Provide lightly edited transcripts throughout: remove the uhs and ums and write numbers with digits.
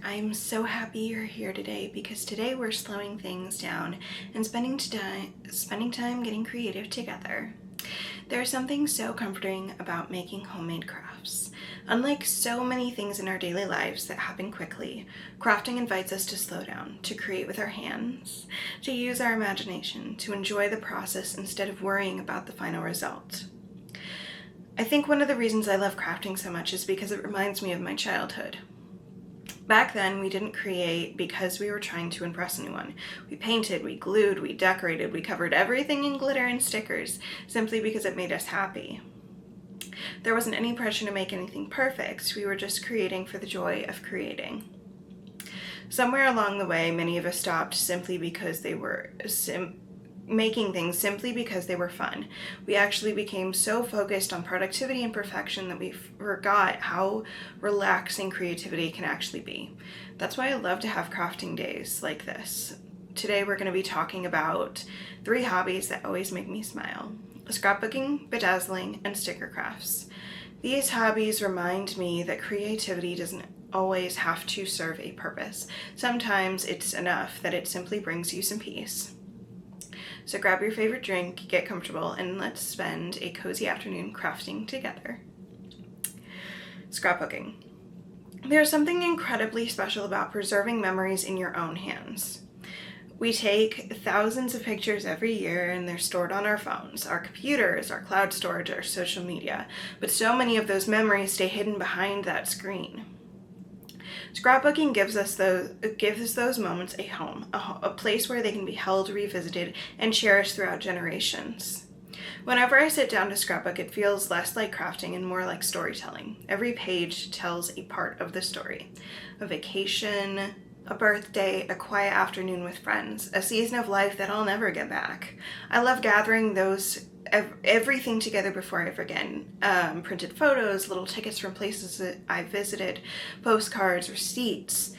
I'm so happy you're here today because today we're slowing things down and spending time getting creative together. There's something so comforting about making homemade crafts. Unlike so many things in our daily lives that happen quickly, crafting invites us to slow down, to create with our hands, to use our imagination, to enjoy the process instead of worrying about the final result. I think one of the reasons I love crafting so much is because it reminds me of my childhood. Back then, we didn't create because we were trying to impress anyone. We painted, we glued, we decorated, we covered everything in glitter and stickers simply because it made us happy. There wasn't any pressure to make anything perfect. We were just creating for the joy of creating. Somewhere along the way, many of us stopped simply because they were making things simply because they were fun. We actually became so focused on productivity and perfection that we forgot how relaxing creativity can actually be. That's why I love to have crafting days like this. Today we're going to be talking about 3 hobbies that always make me smile: scrapbooking, bedazzling, and sticker crafts. These hobbies remind me that creativity doesn't always have to serve a purpose. Sometimes it's enough that it simply brings you some peace. So grab your favorite drink, get comfortable, and let's spend a cozy afternoon crafting together. Scrapbooking. There's something incredibly special about preserving memories in your own hands. We take thousands of pictures every year and they're stored on our phones, our computers, our cloud storage, our social media, but so many of those memories stay hidden behind that screen. Scrapbooking gives those moments a home, a place where they can be held, revisited, and cherished throughout generations. Whenever I sit down to scrapbook, it feels less like crafting and more like storytelling. Every page tells a part of the story: a vacation, a birthday, a quiet afternoon with friends, a season of life that I'll never get back. I love gathering everything together before I forget. Printed photos, little tickets from places that I visited, postcards, receipts,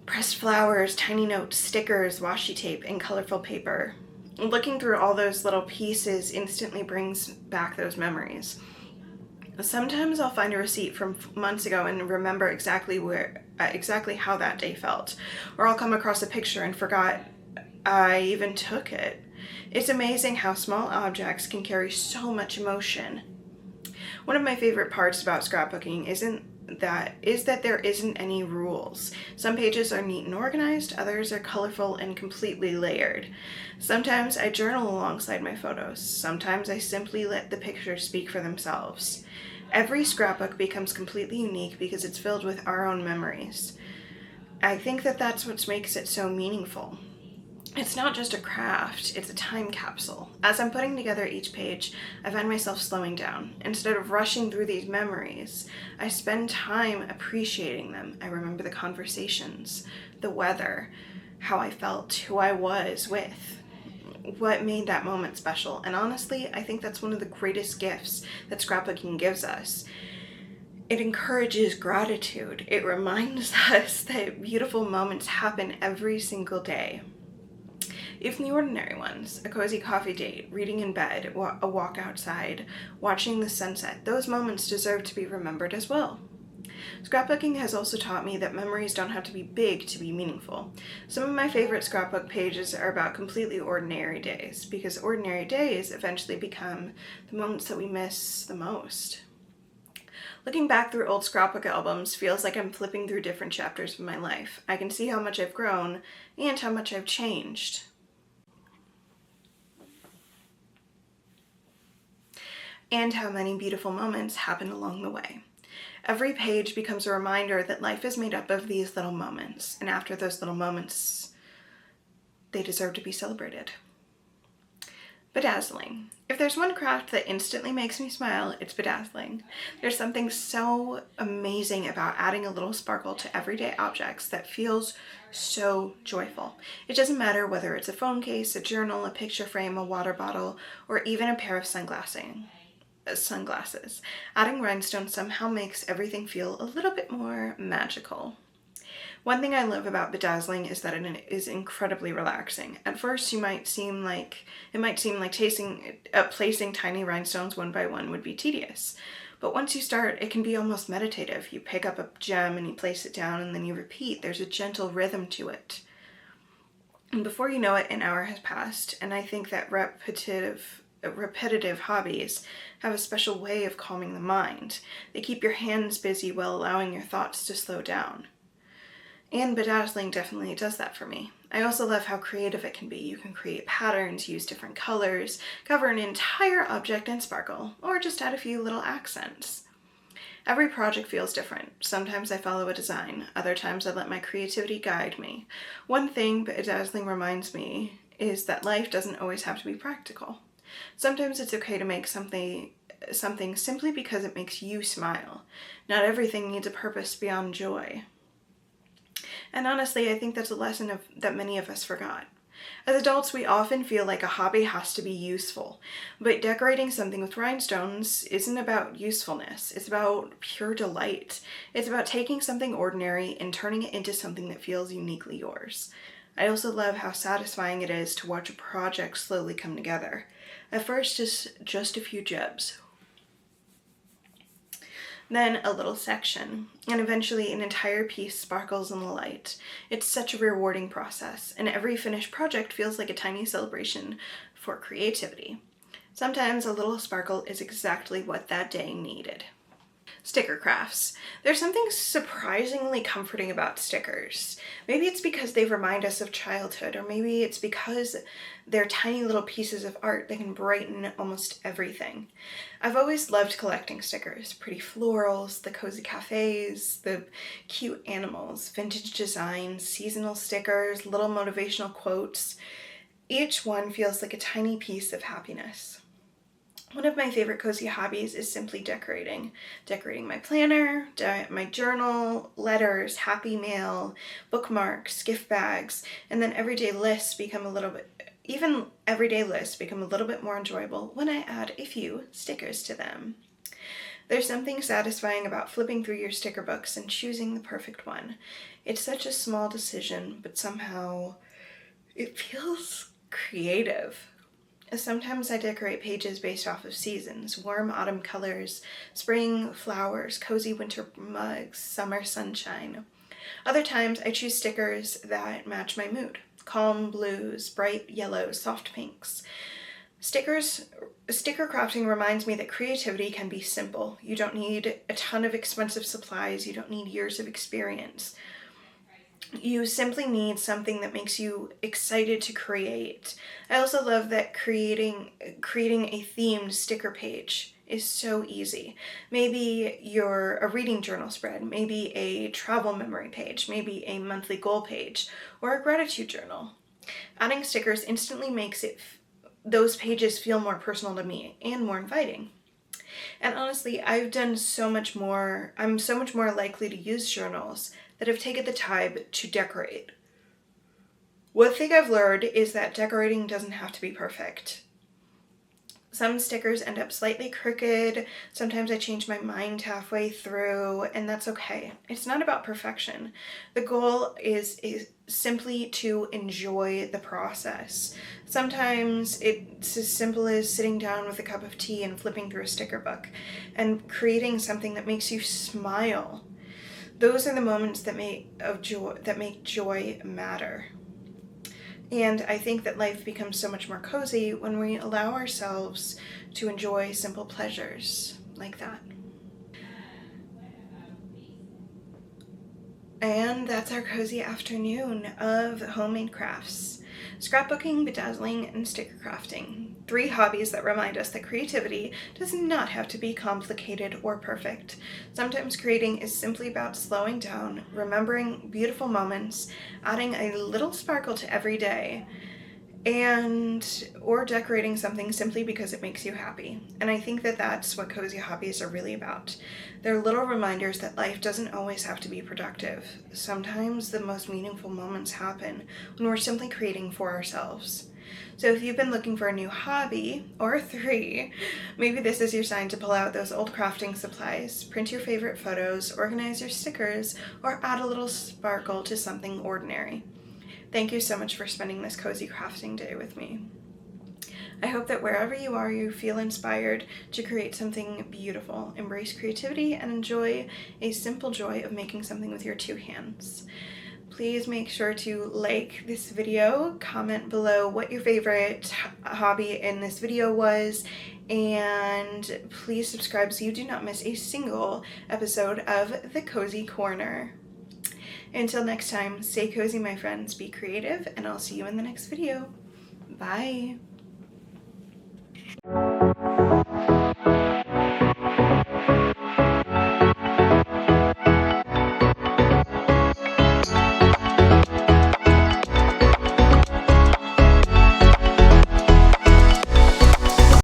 pressed flowers, tiny notes, stickers, washi tape, and colorful paper. Looking through all those little pieces instantly brings back those memories. Sometimes I'll find a receipt from months ago and remember exactly how that day felt. Or I'll come across a picture and forgot I even took it. It's amazing how small objects can carry so much emotion. One of my favorite parts about scrapbooking is that there isn't any rules. Some pages are neat and organized, others are colorful and completely layered. Sometimes I journal alongside my photos. Sometimes I simply let the pictures speak for themselves. Every scrapbook becomes completely unique because it's filled with our own memories. I think that's what makes it so meaningful. It's not just a craft, it's a time capsule. As I'm putting together each page, I find myself slowing down. Instead of rushing through these memories, I spend time appreciating them. I remember the conversations, the weather, how I felt, who I was with, what made that moment special. And honestly, I think that's one of the greatest gifts that scrapbooking gives us. It encourages gratitude. It reminds us that beautiful moments happen every single day. Even the ordinary ones: a cozy coffee date, reading in bed, a walk outside, watching the sunset. Those moments deserve to be remembered as well. Scrapbooking has also taught me that memories don't have to be big to be meaningful. Some of my favorite scrapbook pages are about completely ordinary days, because ordinary days eventually become the moments that we miss the most. Looking back through old scrapbook albums feels like I'm flipping through different chapters of my life. I can see how much I've grown and how much I've changed. And how many beautiful moments happen along the way. Every page becomes a reminder that life is made up of these little moments, and after those little moments, they deserve to be celebrated. Bedazzling. If there's one craft that instantly makes me smile, it's bedazzling. There's something so amazing about adding a little sparkle to everyday objects that feels so joyful. It doesn't matter whether it's a phone case, a journal, a picture frame, a water bottle, or even a pair of sunglasses. Adding rhinestones somehow makes everything feel a little bit more magical. One thing I love about bedazzling is that it is incredibly relaxing. At first, it might seem like placing tiny rhinestones one by one would be tedious. But once you start, it can be almost meditative. You pick up a gem and you place it down and then you repeat. There's a gentle rhythm to it. And before you know it, an hour has passed, and I think that repetitive hobbies have a special way of calming the mind. They keep your hands busy while allowing your thoughts to slow down. And bedazzling definitely does that for me. I also love how creative it can be. You can create patterns, use different colors, cover an entire object in sparkle, or just add a few little accents. Every project feels different. Sometimes I follow a design, other times I let my creativity guide me. One thing bedazzling reminds me is that life doesn't always have to be practical. Sometimes it's okay to make something simply because it makes you smile. Not everything needs a purpose beyond joy. And honestly, I think that's a lesson that many of us forgot. As adults, we often feel like a hobby has to be useful, but decorating something with rhinestones isn't about usefulness. It's about pure delight. It's about taking something ordinary and turning it into something that feels uniquely yours. I also love how satisfying it is to watch a project slowly come together. At first, just a few gems, then a little section, and eventually an entire piece sparkles in the light. It's such a rewarding process, and every finished project feels like a tiny celebration for creativity. Sometimes a little sparkle is exactly what that day needed. Sticker crafts. There's something surprisingly comforting about stickers. Maybe it's because they remind us of childhood, or maybe it's because they're tiny little pieces of art that can brighten almost everything. I've always loved collecting stickers. Pretty florals, the cozy cafes, the cute animals, vintage designs, seasonal stickers, little motivational quotes. Each one feels like a tiny piece of happiness. One of my favorite cozy hobbies is simply decorating. Decorating my planner, my journal, letters, happy mail, bookmarks, gift bags, and then everyday lists become a little bit more enjoyable when I add a few stickers to them. There's something satisfying about flipping through your sticker books and choosing the perfect one. It's such a small decision, but somehow it feels creative. Sometimes I decorate pages based off of seasons, warm autumn colors, spring flowers, cozy winter mugs, summer sunshine. Other times I choose stickers that match my mood. Calm blues, bright yellows, soft pinks. Sticker crafting reminds me that creativity can be simple. You don't need a ton of expensive supplies. You don't need years of experience. You simply need something that makes you excited to create. I also love that creating a themed sticker page is so easy. Maybe you're a reading journal spread, maybe a travel memory page, maybe a monthly goal page, or a gratitude journal. Adding stickers instantly makes those pages feel more personal to me and more inviting. And honestly, I'm so much more likely to use journals that have taken the time to decorate. One thing I've learned is that decorating doesn't have to be perfect. Some stickers end up slightly crooked. Sometimes I change my mind halfway through, and that's okay. It's not about perfection. The goal is simply to enjoy the process. Sometimes it's as simple as sitting down with a cup of tea and flipping through a sticker book and creating something that makes you smile. Those are the moments that make joy matter. And I think that life becomes so much more cozy when we allow ourselves to enjoy simple pleasures like that. And that's our cozy afternoon of homemade crafts. Scrapbooking, bedazzling, and sticker crafting. 3 hobbies that remind us that creativity does not have to be complicated or perfect. Sometimes creating is simply about slowing down, remembering beautiful moments, adding a little sparkle to every day, or decorating something simply because it makes you happy. And I think that that's what cozy hobbies are really about. They're little reminders that life doesn't always have to be productive. Sometimes the most meaningful moments happen when we're simply creating for ourselves. So if you've been looking for a new hobby, or 3, maybe this is your sign to pull out those old crafting supplies, print your favorite photos, organize your stickers, or add a little sparkle to something ordinary. Thank you so much for spending this cozy crafting day with me. I hope that wherever you are, you feel inspired to create something beautiful. Embrace creativity and enjoy a simple joy of making something with your two hands. Please make sure to like this video, comment below what your favorite hobby in this video was, and please subscribe so you do not miss a single episode of The Cozy Corner. Until next time, stay cozy, my friends, be creative, and I'll see you in the next video. Bye!